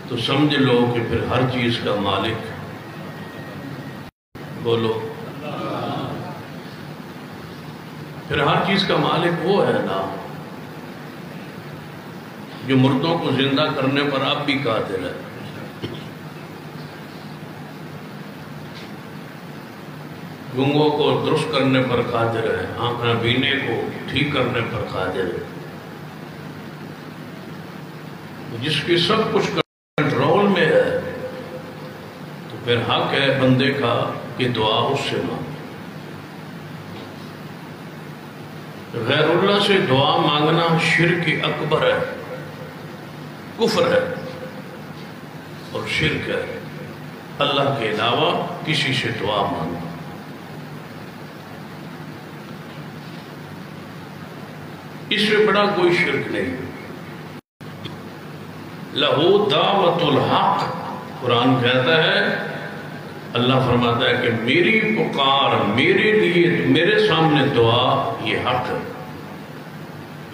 تو سمجھ لو کہ پھر ہر چیز کا مالک بولو پھر ہر چیز کا مالک وہ ہے نا جو مردوں کو زندہ کرنے پر اب بھی قادر ہے، گنگوں کو درست کرنے پر قادر ہے، آنکھ بینے کو ٹھیک کرنے پر قادر ہے، جس کی سب کچھ کنٹرول میں ہے، تو پھر حق ہے بندے کا کہ دعا اس سے مانگے۔ غیر اللہ سے دعا مانگنا شرک اکبر ہے، کفر ہے اور شرک ہے، اللہ کے علاوہ کسی سے دعا مانگنا۔ اس سے بڑا کوئی شرک نہیں۔ لہو دعوت الحق، قرآن کہتا ہے، اللہ فرماتا ہے کہ میری پکار میرے لیے میرے سامنے دعا یہ حق ہے،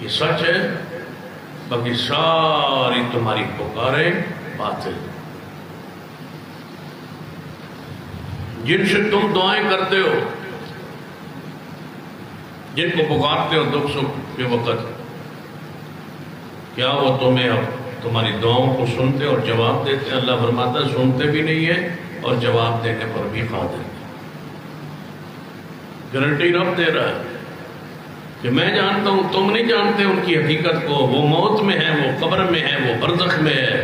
یہ سچ ہے، باقی ساری تمہاری پکاریں باطل۔ جن سے تم دعائیں کرتے ہو، جن کو پکارتے ہو دکھ سکھ کے وقت، کیا وہ تمہیں اب تمہاری دعاؤں کو سنتے اور جواب دیتے ہیں؟ اللہ فرماتا ہے سنتے بھی نہیں ہے اور جواب دینے پر بھی قادر نہیں۔ گارنٹی رب دے رہا ہے کہ میں جانتا ہوں، تم نہیں جانتے ان کی حقیقت کو، وہ موت میں ہے، وہ قبر میں ہے، وہ برزخ میں ہے۔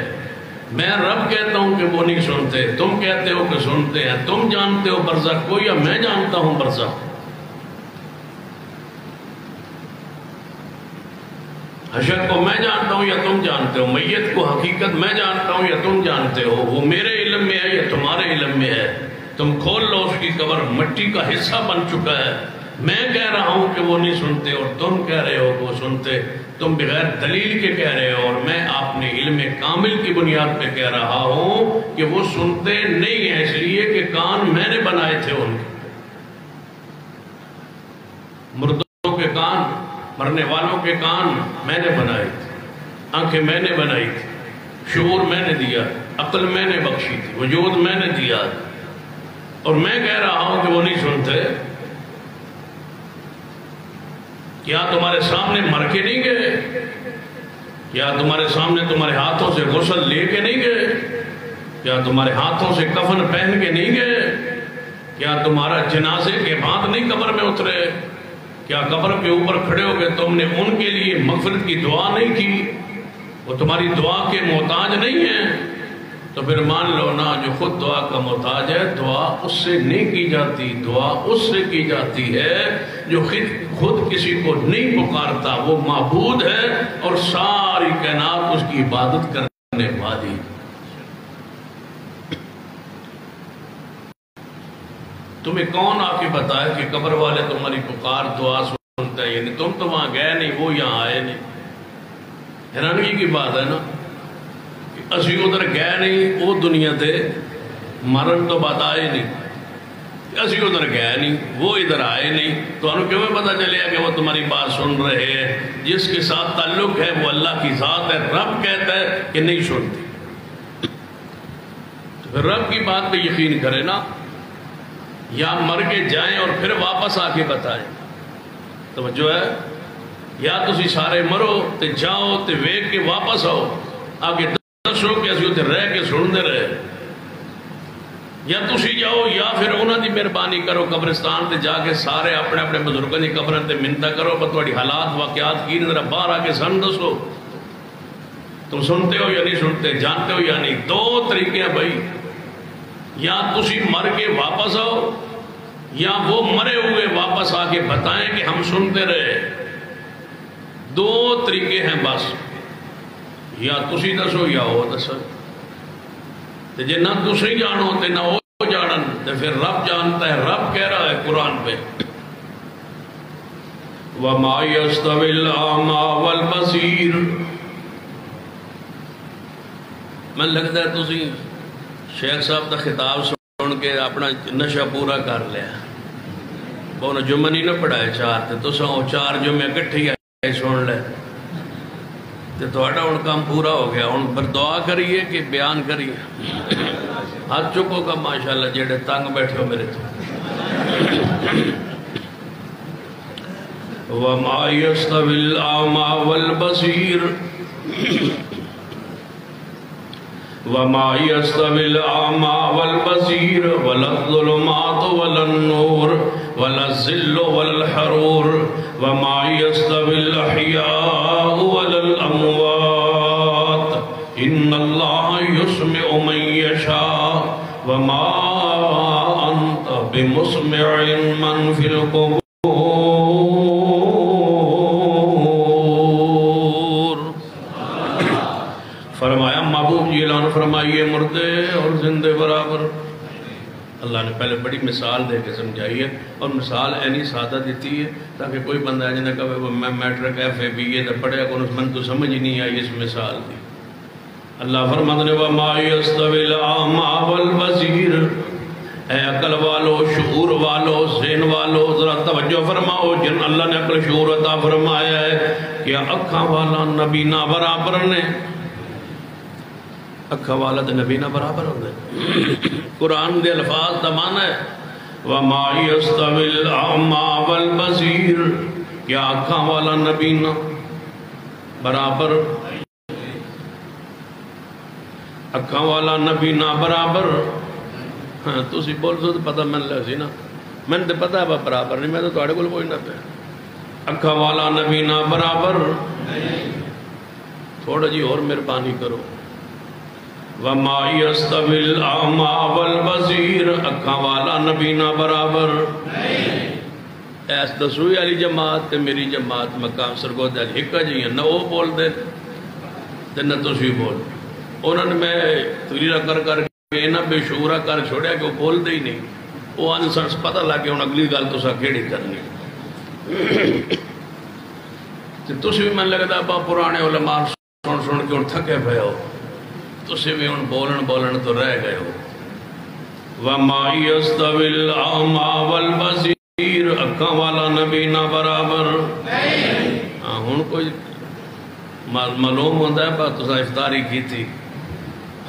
میں رب کہتا ہوں کہ وہ نہیں سنتے، تم کہتے ہو کہ سنتے ہیں، تم جانتے ہو برزخ کو یا میں جانتا ہوں برزخ؟ حشر کو میں جانتا ہوں یا تم جانتے ہو؟ میت کو حقیقت میں جانتا ہوں یا تم جانتے ہو؟ وہ میرے علم میں ہے یا تمہارے علم میں ہے؟ تم کھول لو اس کی قبر، مٹی کا حصہ بن چکا ہے۔ میں کہہ رہا ہوں کہ وہ نہیں سنتے اور تم کہہ رہے ہو کہ وہ سنتے، تم بغیر دلیل کے کہہ رہے ہو، اور میں اپنے علم کامل کی بنیاد پہ کہہ رہا ہوں کہ وہ سنتے نہیں ہیں، اس لیے کہ کان میں نے بنائے تھے ان کے، مردوں کے کان، مرنے والوں کے کان میں نے بنائے تھے، آنکھیں میں نے بنائی تھی، شعور میں نے دیا، عقل میں نے بخشی تھی، وجود میں نے دیا، اور میں کہہ رہا ہوں کہ وہ نہیں سنتے۔ کیا تمہارے سامنے مر کے نہیں گئے؟ کیا تمہارے سامنے تمہارے ہاتھوں سے غسل لے کے نہیں گئے؟ کیا تمہارے ہاتھوں سے کفن پہن کے نہیں گئے؟ کیا تمہارا جنازے کے بعد نہیں قبر میں اترے؟ کیا قبر کے اوپر کھڑے ہو گئے تم نے ان کے لیے مغفرت کی دعا نہیں کی؟ وہ تمہاری دعا کے محتاج نہیں ہیں؟ تو پھر مان لو نا، جو خود دعا کا محتاج ہے، دعا اس سے نہیں کی جاتی، دعا اس سے کی جاتی ہے جو خود کسی کو نہیں پکارتا، وہ معبود ہے اور ساری کائنات اس کی عبادت کرنے والی۔ تمہیں کون آ کے بتایا کہ قبر والے تمہاری پکار دعا سنتے ہیں؟ یعنی تم تو وہاں گئے نہیں، وہ یہاں آئے نہیں۔ حیرانگی کی بات ہے نا کہ اسی ادھر گئے نہیں، وہ دنیا تے مرن تو بات آئے نہیں، اسی ادھر گئے نہیں، وہ ادھر آئے نہیں، تو انہوں کیوں میں پتا چلے کہ وہ تمہاری بات سن رہے ہیں؟ جس کے ساتھ تعلق ہے وہ اللہ کی ذات ہے، رب کہتا ہے کہ نہیں سنتی، تو پھر رب کی بات پہ یقین کرے نا، یا مر کے جائیں اور پھر واپس آ کے بتائیں۔ توجہ ہے؟ یا تسی سارے مرو تے جاؤ تے ویک کے واپس آؤ، آگے دسو کہ اسی اتنے رہ کے سن دے رہے، یا تسی جاؤ یا پھر انہوں دی مہربانی کرو قبرستان تے جا کے سارے اپنے اپنے بزرگوں دی قبرن تے منتہ کرو، پر تھوڑی حالات واقعات کی نظر باہر آ کے سن دسو، تم سنتے ہو یا نہیں سنتے، جانتے ہو یا نہیں۔ دو طریقے ہیں بھائی، یا تسی مر کے واپس آؤ، یا وہ مرے ہوئے واپس آ کے بتائیں کہ ہم سنتے رہے۔ دو طریقے ہیں بس، یا تسی دسو یا وہ دسو، تے جے نہ تسی جانو تے نہ وہ جانن تے پھر رب جانتا ہے۔ رب کہہ رہا ہے قرآن پہ، وَمَا يَسْتَوِي الْأَعْمَى وَالْبَصِيرُ۔ میں لگتا ہے تسی شیخ صاحب کا خطاب سن کے اپنا نشہ پورا کر لیا، وہ جمعہ نہیں نہ پڑھائے چار تے تو سو چار جمعے کٹھی آئے سن لے تو تھوڑا ان کام پورا ہو گیا، ان پر دعا کریے کہ بیان کریے؟ ہاتھ چکو کا ماشاءاللہ جیڑے تنگ بیٹھے ہو میرے تو۔ وَمَا يَسْتَوِي الْأَعْمَى وَالْبَصِيرُ وَمَا يَسْتَوِي الْأَعْمَى وَالْبَصِيرُ وَلَا الظُّلُمَاتُ وَلَا النُّورُ وَلَا الظِّلُّ وَلَا الْحَرُورُ وَمَا يَسْتَوِي الْأَحْيَاءُ وَلَا الْأَمْوَاتُ إِنَّ اللَّهَ يُسْمِعُ مَن يَشَاءُ وَمَا أَنْتَ بِمُسْمِعٍ مَّن فِي الْقُبُورِ۔ فرمایا محبوب جی اعلان فرمائیے مردے اور زندے برابر۔ اللہ نے پہلے بڑی مثال دے کے سمجھائی ہے، اور مثال اینی سادہ دیتی ہے تاکہ کوئی بندہ ہے جنہیں کہا میں میٹرک ایف اے بی اے پڑھے کو من تو سمجھ ہی نہیں آئی اس مثال دی۔ اللہ فرماتے ہیں وَمَا يَسْتَوِي الْأَعْمَى وَالْبَصِيرُ، اے عقل والو، شعور والو، ذہن والو، ذرا توجہ فرماؤ، جن اللہ نے عقل شعور عطا فرمایا ہے کہ اکھاں والا نبینا برابر نے، اکھا والا تے نبینا برابر ہوندے۔ قرآن دے الفاظ دا معنی ہے وَمَا يَسْتَوِي الْأَعْمَى وَالْبَصِيرُ، کیا اکھا والا نبینا برابر، اکھا والا نبینا برابر؟ ہاں تو اسی بول سو تو پتہ من لے سی نا، میں نے پتہ ہے برابر نہیں، میں تو توڑے کو پوچھنا پہ اکھا والا نبینا برابر؟ تھوڑا جی اور مہربانی کرو۔ وَمَا يَسْتَوِي الْأَعْمَى وَالْبَصِيرُ، اکھاں والا نبینا برابر؟ ایس دسوئی علی جماعت تے میری جماعت مقام سرگود علی حکا جی ہیں، نہ وہ بول دے تے نہ تسی بول۔ انہوں نے میں تقریرہ کر کے نہ بے شعورہ کر چھوڑیا کہ وہ بول دے ہی نہیں، وہ آنسرس پتہ لگے انہوں اگلی گال تو سا کھیڑی کرنی۔ تسی بھی میں لگتا ہے پرانے علماء سن کے ان تھکے پہ ہو، تسی بھی ان بولن تو رہ گئے ہو۔ وَمَا يَسْتَوِي الْأَعْمَى وَالْبَصِيرُ، اکھاں والا نبینا برابر؟ ہن کوئی معلوم ہوتا ہے بات تسا افطاری کی تھی،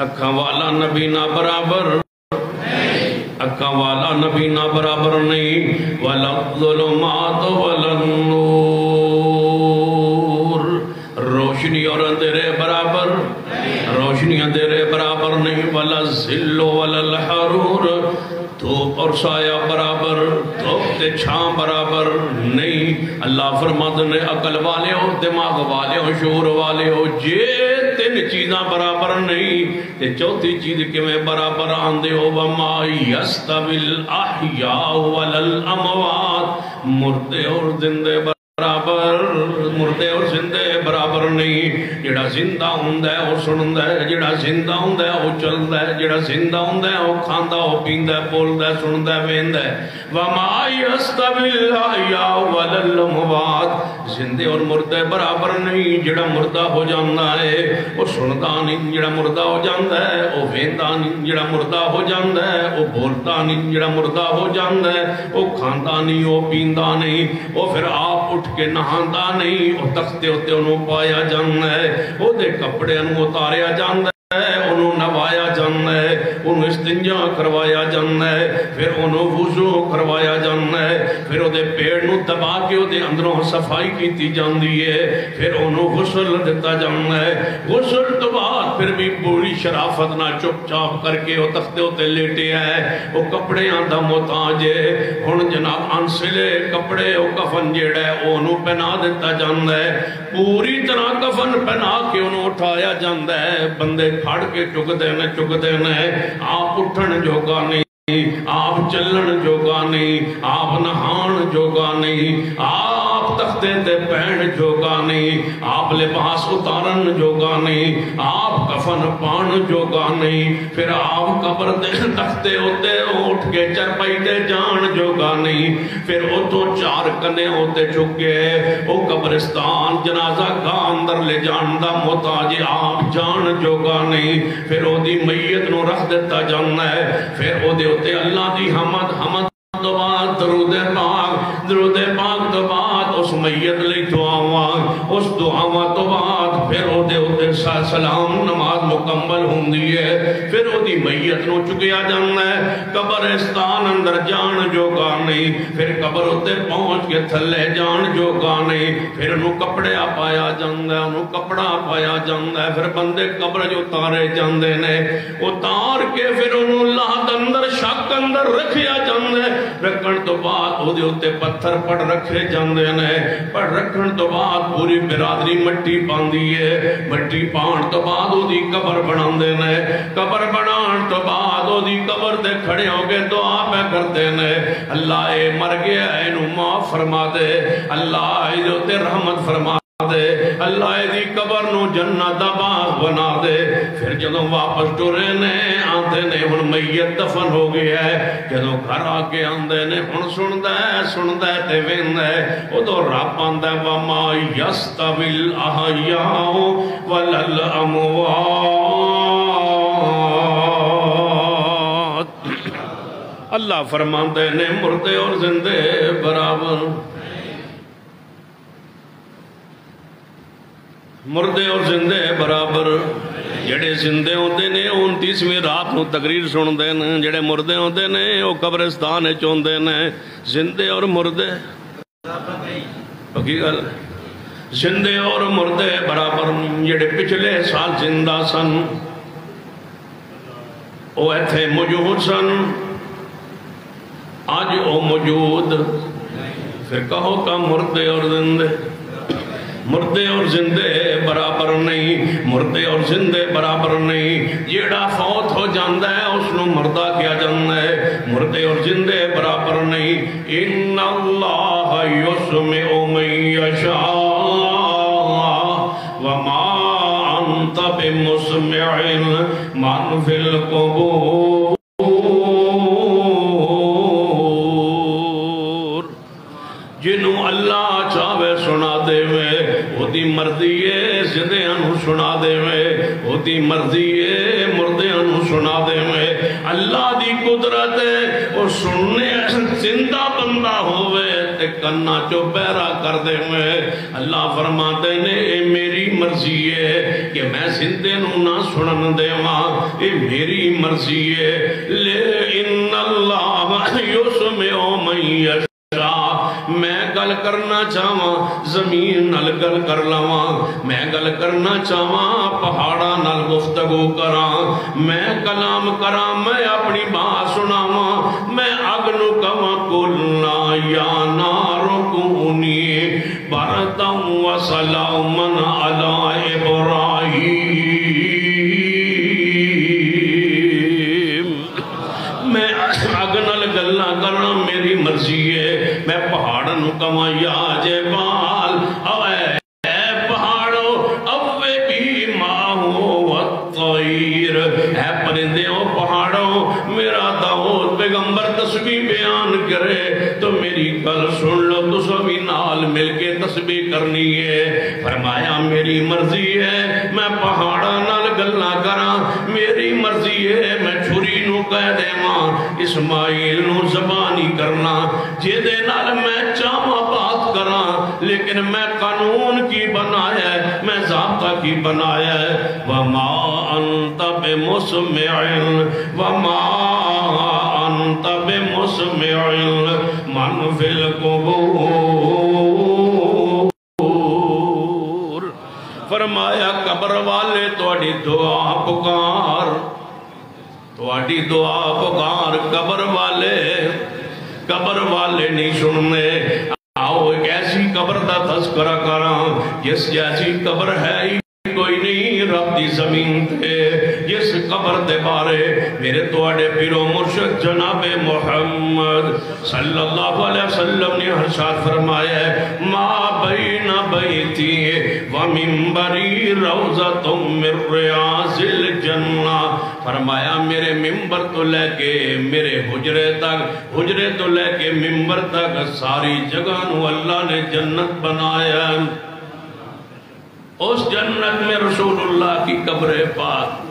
اکھاں والا نبینا برابر؟ اکھاں والا نبینا برابر نہیں۔ وَلَا الظُّلُمَاتُ وَلَا النُّورُ، روشنی اور اندھیرے برابر؟ روشنی اندھیرے برابر نہیں۔ وَلَا الظِّلُّ وَلَا الْحَرُورُ، دھوپ اور سایہ برابر؟ دھوپ تے چھاں برابر نہیں۔ اللہ فرماتے ہیں عقل والے ہو، دماغ والے ہو، شعور والے ہو، جے تین چیزاں برابر نہیں تے چوتھی چیز کے میں برابر آندے ہو۔ وَمَا يَسْتَوِي الْأَحْيَاءُ وَلَا الْأَمْوَاتُ، مردے اور زندے برابر؟ مردے اور زندے برابر نہیں۔ جڑا زندہ ہوندہ ہے وہ سنندہ ہے، جڑا زندہ ہوندہ ہے وہ چلندہ ہے، جڑا زندہ ہوندہ ہے وہ کھاندہ وہ پیندہ ہے، بولدہ ہے، سنندہ ہے، ویندہ ہے۔ وَمَا يَسْتَوِي الْأَحْيَاءُ وَلَا الْأَمْوَاتُ، زندے اور مردے برابر نہیں۔ جڑا مردہ ہو جاندہ ہے وہ سنندہ نہیں، جڑا مردہ ہو جاندہ ہے وہ ویندہ نہیں، جڑا مردہ ہو جاندہ ہے وہ بولتا نہیں، جڑا مردہ ہو جاندہ ہے وہ کھاندہ نہیں، وہ پیندہ نہیں، وہ پھر آپ اٹھ کے نہاندہ نہیں، وہ تختے ہوتے انہوں پایا جاندہ ہے، وہ دے کپڑے انہوں اتاریا جاندہ ہے، انہوں نوایا جاندہ ہے، انہوں استنجا کروایا جاندہ ہے، پھر انہوں وضو کروایا جاندہ ہے، پھر وہ دے پیڑ نو دبا کے وہ دے اندروں صفائی کیتی جاندی ہے، پھر انہوں غسل دیتا جاندہ ہے۔ غسل تو بعد پھر بھی پوری شرافت نہ چپ چاپ کر کے وہ تختے ہوتے لیٹے ہے، وہ کپڑے آندہ محتاج ہے، ہن جناب انسلے کپڑے وہ کفن جیڑا ہے انہوں پہنا دیتا جاندہ ہے، پوری طرح کفن پہنا کے انہوں اٹھایا جاندہ ہے، بندے کھڑ کے چک دینے آپ اٹھن جوگا نہیں، آپ چلن جوگا نہیں، آپ نہان جوگا نہیں، آپ تختے تے پہن جوگا نہیں، آپ لباس اتارن جوگا نہیں، آپ کفن پان جوگا نہیں، پھر آپ قبر دے تختے ہوتے اٹھ کے چرپائی دے جان جوگا نہیں، پھر وہ تو چار کنے ہوتے چکے وہ قبرستان جنازہ کا اندر لے جاندہ محتاج آپ جان جوگا نہیں، پھر وہ دی میت نو رکھ دیتا جاننا ہے، پھر وہ دے ہوتے اللہ دی حمد تو بعد درود پاک تو بعد اس میت لئی دعاواں، اس دعاواں تو بعد پھر وہ سلام نماز مکمل ہوندی ہے پھر وہ دی میت نو چکیا جانا ہے قبرستان اندر جان جو گا نہیں پھر قبر ہوتے پہنچ کے تھلے جان جو گا نہیں پھر انہوں کپڑے پایا جاندہ ہے انہوں کپڑا پایا جاندہ ہے پھر بندے قبر جو تارے جاندے نے اتار کے پھر انہوں لاحت اندر شک اندر رکھیا جاندہ ہے رکھن تو بعد وہ دے ہوتے پتھر پڑ رکھے جاندے نے پڑ رکھن تو بعد پوری برادری مٹی پاندی ہے مٹی پان تو بعد وہ دی قبر بنان دے نے قبر بنان تو بعد وہ دی قبر دے کھڑے ہو گے دعا پہ کر دے نے اللہ اے مر گیا اے نو معاف فرما دے اللہ اے جو تے رحمت فرما دے اللہ اے دی قبر نو جنت دا باغ بنا دے پھر جدوں واپس ٹرے نے آندے نے ہن میت دفن ہو گیا ہے جدوں گھر آ کے آندے نے ہن سندا ہے تے ویندا ہے او تو رب آندا ہے وما یستوی الاحیاء والاموات اللہ فرماندے نے مردے اور زندے برابر مردے اور زندے برابر جڑے زندے ہوندے نے 29ویں رات نو تقریر سندے نے جڑے مردے ہوندے نے وہ قبرستان وچ ہوندے نے زندے اور مردے پکی گل زندے اور مردے برابر جڑے پچھلے سال زندہ سن وہ ایتھے موجود سن آج وہ موجود پھر کہو کا مردے اور زندے مردے اور زندے برابر نہیں مردے اور زندے برابر نہیں جیڑا فوت ہو جاندہ ہے اس نو مردہ کیا جاندہ ہے مردے اور زندے برابر نہیں ان اللہ یسمع من یشاء وما انت بمسمع من فی القبور جنہوں اللہ چاہوے سنا دے میں وہ دی مرضی ہے زندیاں نو سنا دے میں وہ دی مرضی ہے مردیاں نو سنا دے میں اللہ دی قدرت ہے وہ سننے زندہ بندہ ہوئے تے کنا چو بیرا کر دے میں اللہ فرماتے نے اے میری مرضی ہے کہ میں زندے نو نہ سنن دے ماں اے میری مرضی ہے لے ان اللہ یسمع من یشاء میں گل کرنا چاہواں زمین نال گل کر لواں میں گل کرنا چاہواں پہاڑا نال گفتگو کراں میں کلام کراں میں اپنی بات سناواں میں اگ نو کواں قلنا یا نار کونی بردا و سلاما علی ابراہیم میں اگ نال گلاں کرنا میری مرضی ہے میں پہاڑ نو کما یا جبال اے پہاڑو اوے بھی ماہو والطیر اے پرندے او پہاڑو میرا داؤد پیغمبر تسبیح بیان کرے تو میری گل سن لو تو سبھی نال مل کے تسبیح کرنی ہے فرمایا میری مرضی ہے میں پہاڑا نال گلنا کرا میری مرضی ہے میں چھری نو کہہ دے ماں اسماعیل نو زبانی کرنا جیدے نال میں چاہاں بات کرا لیکن میں قانون کی بنایا ہے میں ضابطہ کی بنایا ہے وما انت بمسمع وما انت بمسمع من فی القبور فرمایا قبر والے توڑی دعا پکار توڑی دعا پکار قبر والے نہیں سننے آؤ ایک ایسی قبر دا تذکرہ کراں جس جیسی قبر ہے کوئی نہیں رب دی زمین تے جس قبر دے بارے میرے توڑے پیرو مرشد جناب محمد صلی اللہ علیہ وسلم نے ارشاد فرمایا ہے ما بین بیتی و منبری روضۃ من ریاض الجنہ فرمایا میرے منبر تو لے کے میرے حجرے تو لے کے منبر تک ساری جگہ نو اللہ نے جنت بنایا اس جنت میں رسول اللہ کی قبر پاک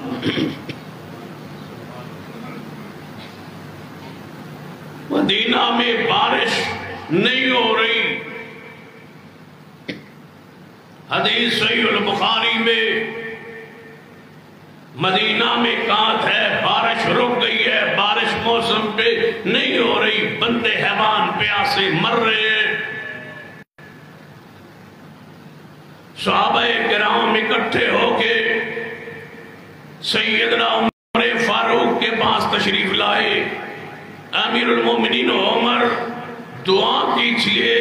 مدینہ میں بارش نہیں ہو رہی حدیث صحیح البخاری میں محرکات ہے، بارش رک گئی ہے، بارش موسم پہ نہیں ہو رہی، بندے حیوان پیاسے مر رہے ہیں۔ صحابہ کرام اکٹھے ہو کے سیدنا عمر فاروق کے پاس تشریف لائے۔ امیر المومنین عمر دعا کیجئے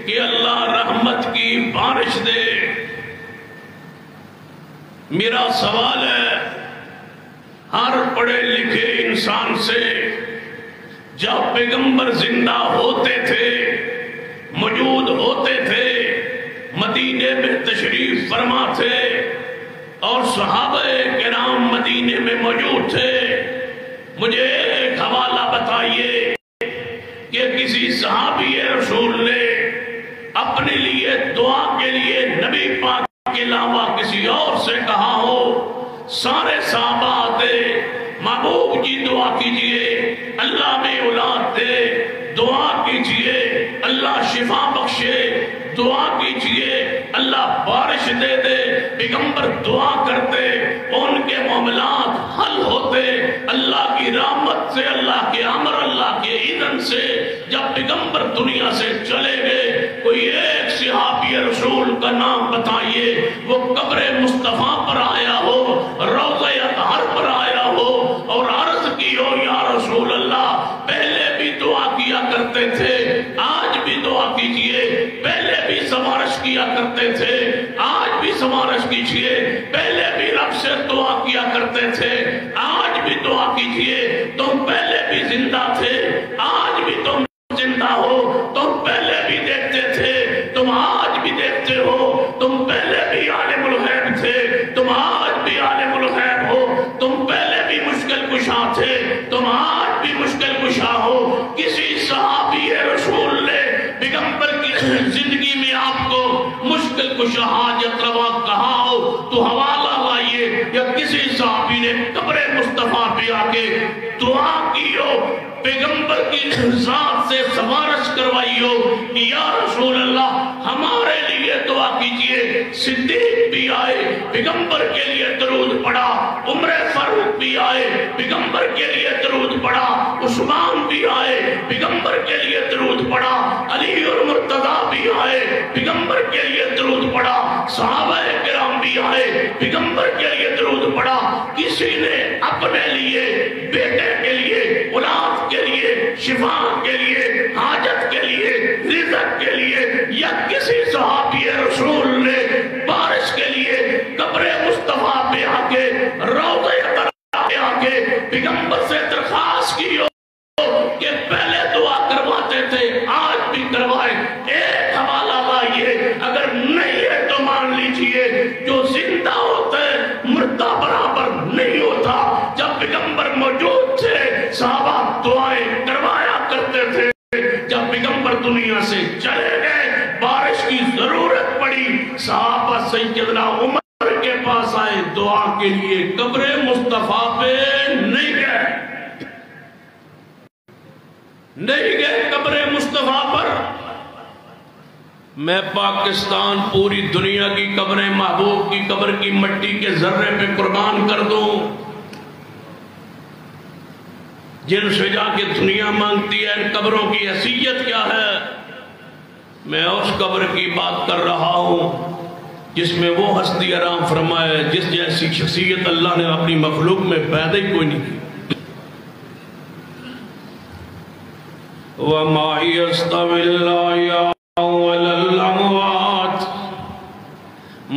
کہ اللہ رحمت کی بارش دے۔ میرا سوال ہے، ہر پڑھے لکھے انسان سے جب پیغمبر زندہ ہوتے تھے، موجود ہوتے تھے، مدینے میں تشریف فرما تھے اور صحابہ کرام مدینے میں موجود تھے، مجھے ایک حوالہ بتائیے کہ کسی صحابی رسول نے اپنے لیے دعا کے لیے نبی پاک کے علاوہ کسی اور سے کہا ہو؟ سارے صحابہ آتے، محبوب جی دعا کیجئے اللہ میں اولاد دے، دعا کیجئے اللہ شفا بخشے، دعا کیجئے اللہ بارش دے دے۔ پیغمبر دعا کرتے، ان کے معاملات حل ہوتے، اللہ کی رحمت سے، اللہ کے امر، اللہ کے اذن سے۔ جب پیغمبر دنیا سے چلے گئے، کوئی ایک صحابی رسول کا نام بتائیے وہ قبر مصطفیٰ پر آیا ہو، روضہ اطہر پر آیا ہو اور عرض کی ہو یا رسول اللہ پہلے بھی دعا کیا کرتے تھے، آج بھی دعا کیجئے، پہلے بھی سفارش کیا کرتے تھے، آج بھی سفارش کیجئے، پہلے بھی رب سے دعا کیا کرتے تھے، آج بھی دعا کیجئے، تم پہلے بھی زندہ تھے، آج بھی تم زندہ ہو، تم پہلے بھی دیکھتے تھے، تم آج بھی دیکھتے ہو، تم پہلے بھی عالم الغیب تھے، تم آج بھی عالم الغیب ہو، تم پہلے بھی مشکل کشا تھے، تم آج بھی مشکل کشا ہو۔ کسی صحابی رسول نے پیغمبر کی زندگی میں آپ کو مشکل کشا حاجت روا کہا ہو تو حوالہ لائیے، یا کسی صحابی نے قبر مصطفیٰ پہ آ کے دعا کی ہو، پیغمبر کی ذات سے سفارش کروائی ہو کہ یا رسول اللہ ہمارے لیے دعا کیجئے۔ صدیق بھی آئے، پیغمبر کے لیے درود پڑھا، عمر فاروق بھی آئے، پیغمبر کے لیے درود پڑھا، عثمان بھی آئے، پیغمبر کے لیے درود پڑھا، علی اور مرتضیٰ بھی آئے، پیغمبر کے لیے درود پڑھا، صحابہ کرام بھی آئے، پیغمبر کے لیے درود پڑھا۔ کسی نے اپنے لیے، بیٹے کے لیے، اولاد کے لیے، شفا کے لیے، حاجت کے لیے، رزق کے لیے، یا کسی صحابی رسول نے بارش کے لیے قبر مصطفیٰ پہ آ کے، روضہ اطہر پہ آ کے پیغمبر سے درخواست کی ہو کہ پہلے دعا کرواتے تھے آج بھی کروائے؟ ایک حوالہ لائیے، اگر نہیں ہے تو مان لیجئے جو زندہ ہوتا ہے مردہ برابر نہیں ہوتا۔ جب پیغمبر موجود تھے صحابہ دعائیں کروایا کرتے تھے، جب پیغمبر دنیا سے چلے گئے بارش کی ضرورت پڑی، صحابہ سیدنا عمر کے پاس آئے دعا کے لیے، قبر مصطفیٰ پہ نہیں گئے قبر مصطفیٰ پر۔ میں پاکستان پوری دنیا کی قبریں محبوب کی قبر کی مٹی کے ذرے پہ قربان کر دوں، جن سے جا کے دنیا مانگتی ہے ان قبروں کی حیثیت کیا ہے؟ میں اس قبر کی بات کر رہا ہوں جس میں وہ ہستی آرام فرمائے جس جیسی شخصیت اللہ نے اپنی مخلوق میں پیدا ہی کوئی نہیں کی۔ وَمَا يَسْتَوِي الْأَحْيَاءُ وَلَا الْأَمْوَاتُ،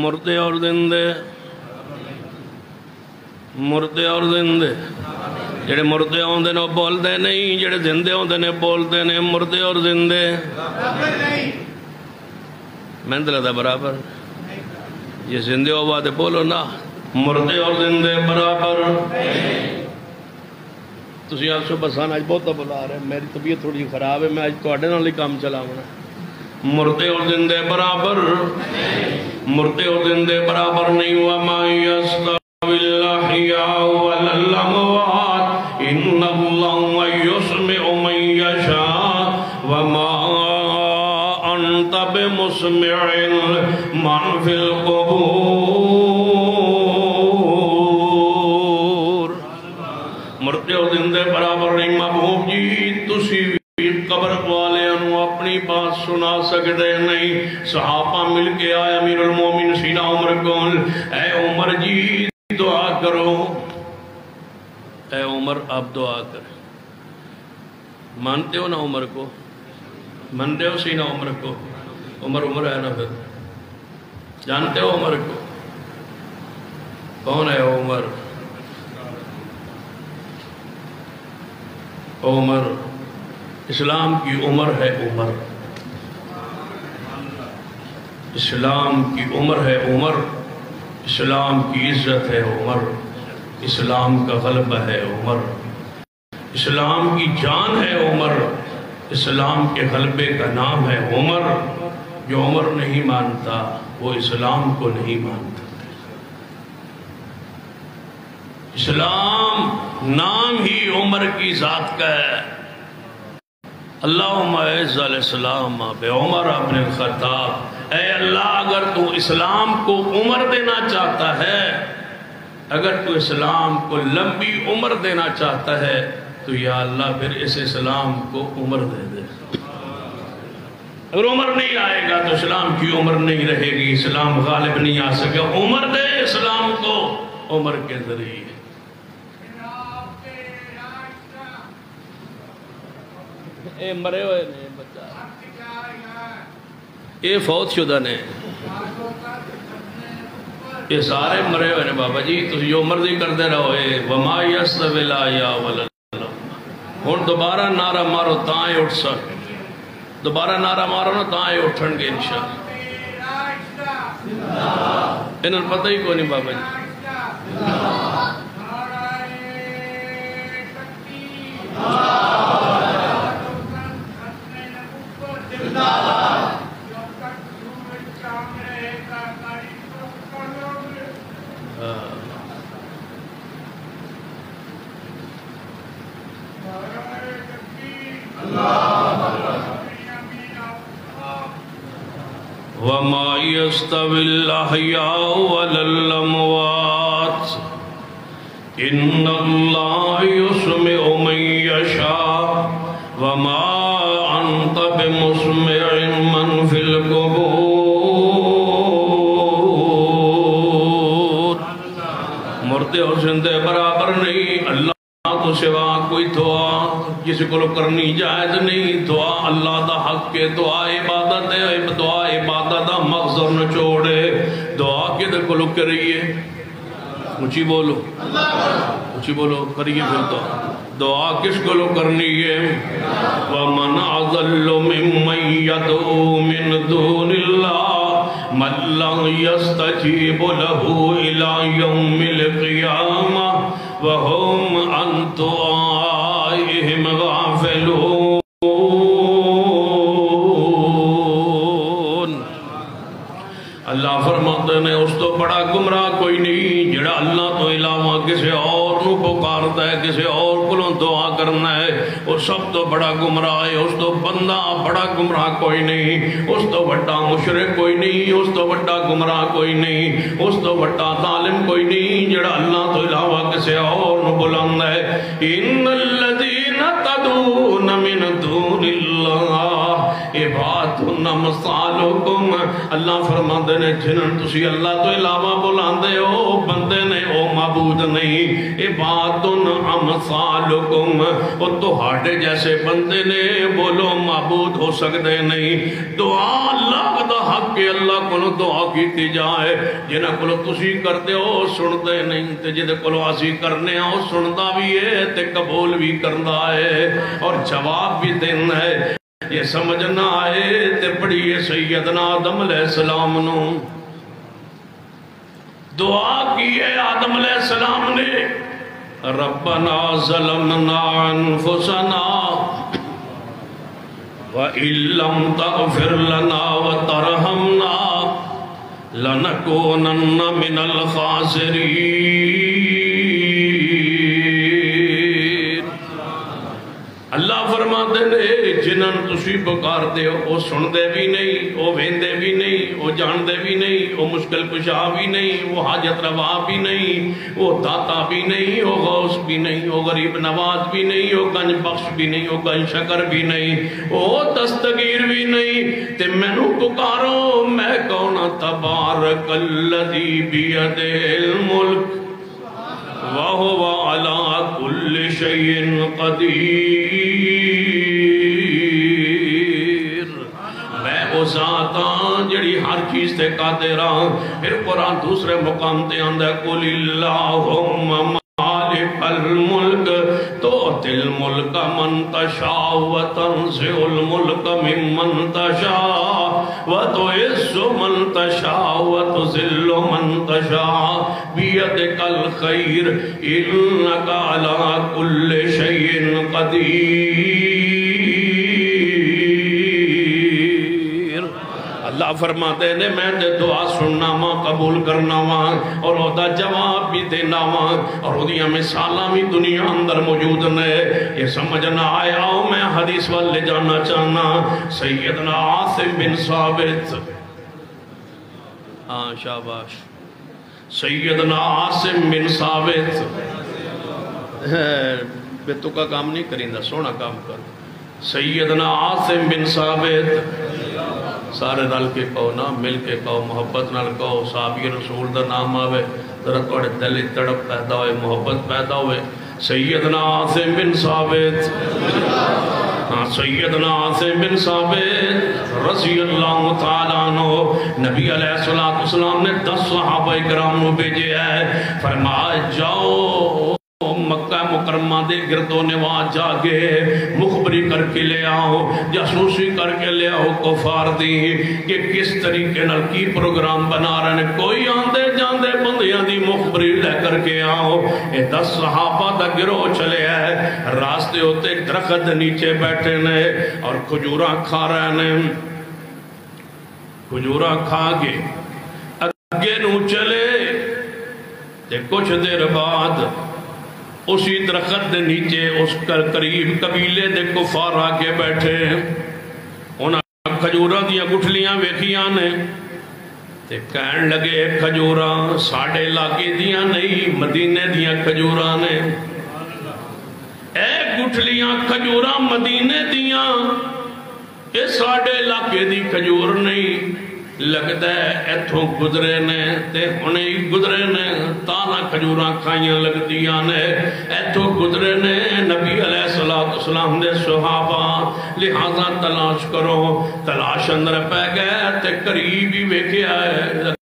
مردے اور زندے، مردے اور زندے، جڑے مردے ہوندے نے بول دے نہیں، جڑے زندے ہوندے نے بول دے نے، مردے اور زندے میں دلتا برابر، یہ زندے ہو بات بولو نا، مردے اور زندے برابر۔ تسی آج صبح سان آج بہت بلا رہے ہیں، میری طبیعت تھوڑی خراب ہے، میں آج تو آڈے نالی کام چلا ہونا۔ مردے اور زندے برابر، مردے اور زندے برابر نہیں ہوا۔ وَمَا يَسْتَوِي الْأَحْيَاءُ وَلَا الْأَمْوَاتُ إِنَّ اللَّهَ يُسْمِعُ مَن يَشَاءُ وَمَا أَنْتَ بِمُسْمِعٍ مَّن فِي الْقُبُورِ۔ مرتے ہو زندے برابر نہیں محبوب جی تسی قبر والے انہوں اپنی بات سنا سکتے نہیں صحابہ مل کے آئے امیر المومن سیدہ عمر کون اے عمر جی دعا کرو اے عمر آپ دعا کریں مانتے ہو نا عمر کو مانتے ہو سیدہ عمر کو عمر ہے نا پھر جانتے ہو عمر کو کون ہے عمر عمر اسلام کی عمر ہے عمر اسلام کی عمر ہے عمر اسلام کی عزت ہے عمر اسلام کا غلبہ ہے عمر اسلام کی جان ہے عمر اسلام کے غلبے کا نام ہے عمر جو عمر نہیں مانتا وہ اسلام کو نہیں مانتا اسلام نام ہی عمر کی ذات کا ہے اللہم اعز الاسلام بعمر بن الخطاب اے اللہ اگر تو اسلام کو عمر دینا چاہتا ہے اگر تو اسلام کو لمبی عمر دینا چاہتا ہے تو یا اللہ پھر اس اسلام کو عمر دے دے اگر عمر نہیں آئے گا تو اسلام کی عمر نہیں رہے گی اسلام غالب نہیں آ سکے عمر دے اسلام کو عمر کے ذریعے اے مرے ہوئے نے بچہ اے فوت شدہ نے یہ سارے مرے ہوئے نے بابا جی تو جو مرضی کردے رہو اے وما یستوی الْأَحْیَاءُ وَالْأَمْوَاتُ ہون دوبارہ نعرہ مارو تائیں اٹھ سک دوبارہ نعرہ مارو نا تائیں اٹھن گے انشاءاللہ انہوں پتہ ہی کو نہیں بابا جی وَمَا يَسْتَوِي الْأَحْيَاءُ وَلَا الْأَمْوَاتُ إِنَّ اللَّهَ يُسْمِعُ مَن يَشَاءُ وَمَا أَنْتَ بِمُسْمِعٍ مَّن فِي الْقُبُورِ مردے اور زندے برابر نہیں اللہ تو سوا کوئی دعا کسی کو کرنی جائز نہیں دعا اللہ دا حق کے دعا عبادت ہے دعا عبادت دا مغزر نہ چھوڑے دعا کے در کو کریے اونچی بولو کریے پھر دعا کس کو کرنی ہے وَمَنْ أَضَلُّ مِمَّنْ يَدْعُو مِنْ دُونِ اللَّهِ مَنْ لَا يَسْتَجِيبُ لَهُ إِلَى يَوْمِ الْقِيَامَةِ وَهُمْ عَنْ دُعَائِهِمْ غَافِلُونَ اللہ فرماتے ہیں اس تو بڑا گمراہ کوئی نہیں جڑا اللہ تو علاوہ کسی اور نو پکارتا ہے کسی اور کو دعا کرنا ہے وہ سب تو بڑا گمراہ ہے اس تو بندہ بڑا گمراہ کوئی نہیں اس تو بڑا مشرک کوئی نہیں اس تو بڑا گمراہ کوئی نہیں اس تو بڑا ظالم کوئی نہیں جڑا اللہ تو علاوہ کسی اور نو بلند ہے ان الذین تدعون من دون اللہ عباد امثالکم اللہ فرماتے ہیں جنہاں تسی اللہ تو علاوہ بلاندے ہو بندے نے او معبود نہیں عباد امثالکم وہ تو ہاٹے جیسے بندے نے بولو معبود ہو سکتے نہیں دعا اللہ دا حق کے اللہ کو دعا کیتی جائے جنہاں کو تسی کرتے ہو سنتے نہیں تے جدے کو اسی کرنے ہو سنتا بھی ہے تے قبول بھی کرنا ہے اور جواب بھی دینا ہے یہ سمجھنا آئے تے پڑھئے سیدنا آدم علیہ السلام نو دعا کی ہے آدم علیہ السلام نے ربنا ظلمنا انفسنا وَإِن لَّمْ تَغْفِرْ لَنَا وَتَرْحَمْنَا لَنَكُونَنَّ مِنَ الْخَاسِرِينَ اللہ فرماتے ہیں جنہاں تسی پکار دے ہو وہ سن دے بھی نہیں، وہ ویندے بھی نہیں، وہ جان دے بھی نہیں، وہ مشکل کشا بھی نہیں، وہ حاجت روا بھی نہیں، وہ داتا بھی نہیں، وہ غوث بھی نہیں، وہ غریب نواز بھی نہیں، وہ گنج بخش بھی نہیں، وہ گنج شکر بھی نہیں، وہ دستگیر بھی نہیں، تے میں نو پکارو میں کونا تبارک الذی بیدہ الملک وَهُوَ عَلَىٰ كُلِّ شَيْءٍ قَدِيرٌ۔ میں وہ ذات ہاں جڑی ہر چیز تے قادر ہاں۔ پھر قرآن دوسرے مقام تے آندہ ہے قُلِ اللَّهُمَّ مالک الملک تؤتی الملک من تشاء وتنزع الملک ممن تشاء وتعز من تشاء وتذل من تشاء بیدک الخیر انک علی کل شیء قدیر۔ اللہ فرماتے ہیں میں دے دعا سننا ماں قبول کرنا ماں اور وہ دا جواب بھی دینا ماں اور وہ دیا مثالہ بھی دنیا اندر موجود نے۔ یہ سمجھنا آیا ہوں میں حدیث والے جانا چاہنا سیدنا عاصم بن ثابت، ہاں شاباش، سیدنا عاصم بن ثابت بے تو کا کام نہیں کریں دا سونا کام کر۔ سیدنا عاصم بن ثابت سارے رل کے کہو نا، مل کے کہو، محبت نال کہو، صحابی رسول دا نام آوے، ذرا توڑے دل تڑپ پیدا ہوئے، محبت پیدا ہوئے۔ سیدنا عاصم بن ثابت، ہاں سیدنا عاصم بن ثابت رضی اللہ تعالیٰ عنہ، نبی علیہ السلام نے 10 صحابہ اکرام نو بھیجے ہے، فرمایا جاؤ مکہ مکرمہ دے گرد و نواز جاگے مخبری کر کے لے آؤ، جاسوسی کر کے لے آؤ کفار دی کہ کس طریقے نال کی پروگرام بنا رہے ہیں، کوئی آندے جاندے بندیاں دی مخبری لے کر کے آؤ۔ اے 10 صحابہ دا گروہ چلے ہیں، راستے ہوتے درخت نیچے بیٹھے نے اور کھجورہ کھا رہے ہیں، کھجورہ کھا گے اگے نو چلے تے کچھ دیر بعد اسی درخت دے نیچے اس قریب قبیلے دے کفار آگے بیٹھے، انہاں کھجورہ دیا گٹھلیاں ویکھیاں نے تے کہن لگے کھجورہ ساڑھے لاغے دیا نہیں مدینے دیا کھجورہ نے، اے گٹھلیاں کھجورہ مدینے دیا اے ساڑھے لاغے دی کھجور نہیں، لگتا ہے ایتھوں گزرے نے تے ہونے ہی گزرے نے تانا کھجوراں کھائیاں لگ دیاں نے، ایتھوں گزرے نے نبی علیہ السلام دے صحابہ، لہذا تلاش کرو، تلاش اندر پہ گئے تے قریب ہی ویکھے آئے،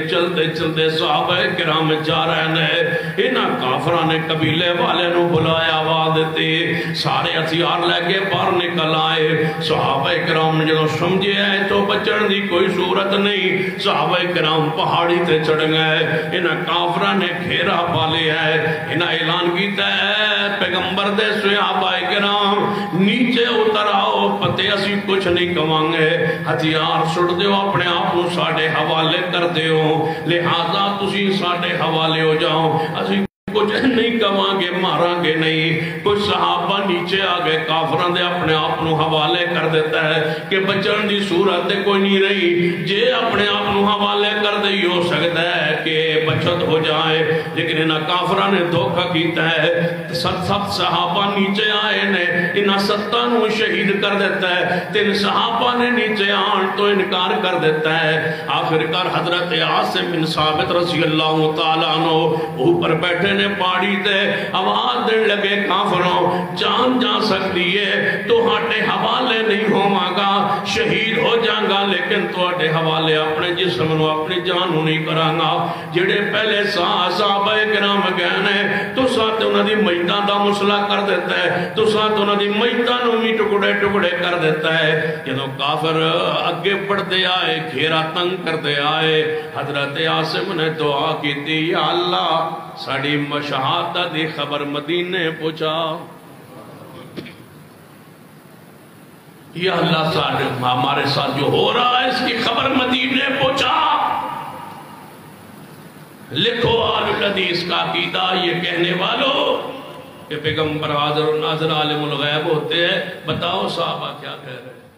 چلتے چلتے صحابہ کرام جا رہے ہیں، انہاں کافران نے قبیلے والے نو بلایا آواز دیتے، سارے ہتھیار لے کے باہر نکل آئے، صحابہ کرام نے جدو سمجھے ہے تو بچن دی کوئی صورت نہیں، صحابہ کرام پہاڑی تے چڑھ گئے، انہاں کافران نے گھیرا پالے ہے، انہاں اعلان کیتا ہے پیغمبر دے صحابہ کرام نیچے اتر آؤ، پتے اسی کچھ نہیں کمانگے، ہتھیار چھڑ دیو اپنے آپ کو ساڑھے حوالے کر دیو، لہذا تسی ساڑھے حوالے ہو جاؤ، اسی کچھ نہیں کماں گے ماران گے نہیں۔ کچھ صحابہ نیچے آگئے، کافران دے اپنے آپنوں حوالے کر دیتا ہے کہ بچن دی صورت دے کوئی نہیں رہی، جے اپنے آپنوں حوالے کر دے ہو سکتا ہے کہ بچت ہو جائے، لیکن انہاں کافران نے دھوکہ کیتا ہے، سب صحابہ نیچے آئے نے، انہاں 7 شہید کر دیتا ہے، 3 صحابہ نے نیچے آن تو انکار کر دیتا ہے، آخرکار حضرت عاصم بن ثابت رضی اللہ تعالیٰ عنہ اوپر بیٹھے نے پاڑی تے آواز دن لگے کافروں جان جا سکتی ہے تو ہاٹے حوالے نہیں ہوں گا، شہید ہو جائیں گا، لیکن تو ہاٹے حوالے اپنے جسم نو اپنی جانو نہیں کران گا۔ جڑے پہلے صحابہ کرام گئے تو ساتھ انہوں نے میتاں دا مسئلہ کر دیتا ہے، تو ساتھ انہوں نے میتاں نو بھی ٹکڑے ٹکڑے کر دیتا ہے۔ جدو کافر اگے بڑھتے آئے، گھیرا تنگ کرتے آئے، حضرت عاصم نے دعا کی تھی، یا اللہ ساڑی شہادت دی خبر مدینے پہنچا، یا اللہ ہمارے ساتھ جو ہو رہا ہے اس کی خبر مدینے پہنچا۔ لکھو آل الحدیث کا عقیدہ یہ کہنے والوں کہ پیغمبر حاضر و ناظر عالم الغیب ہوتے ہیں، بتاؤ صحابہ کیا کہہ رہے ہیں؟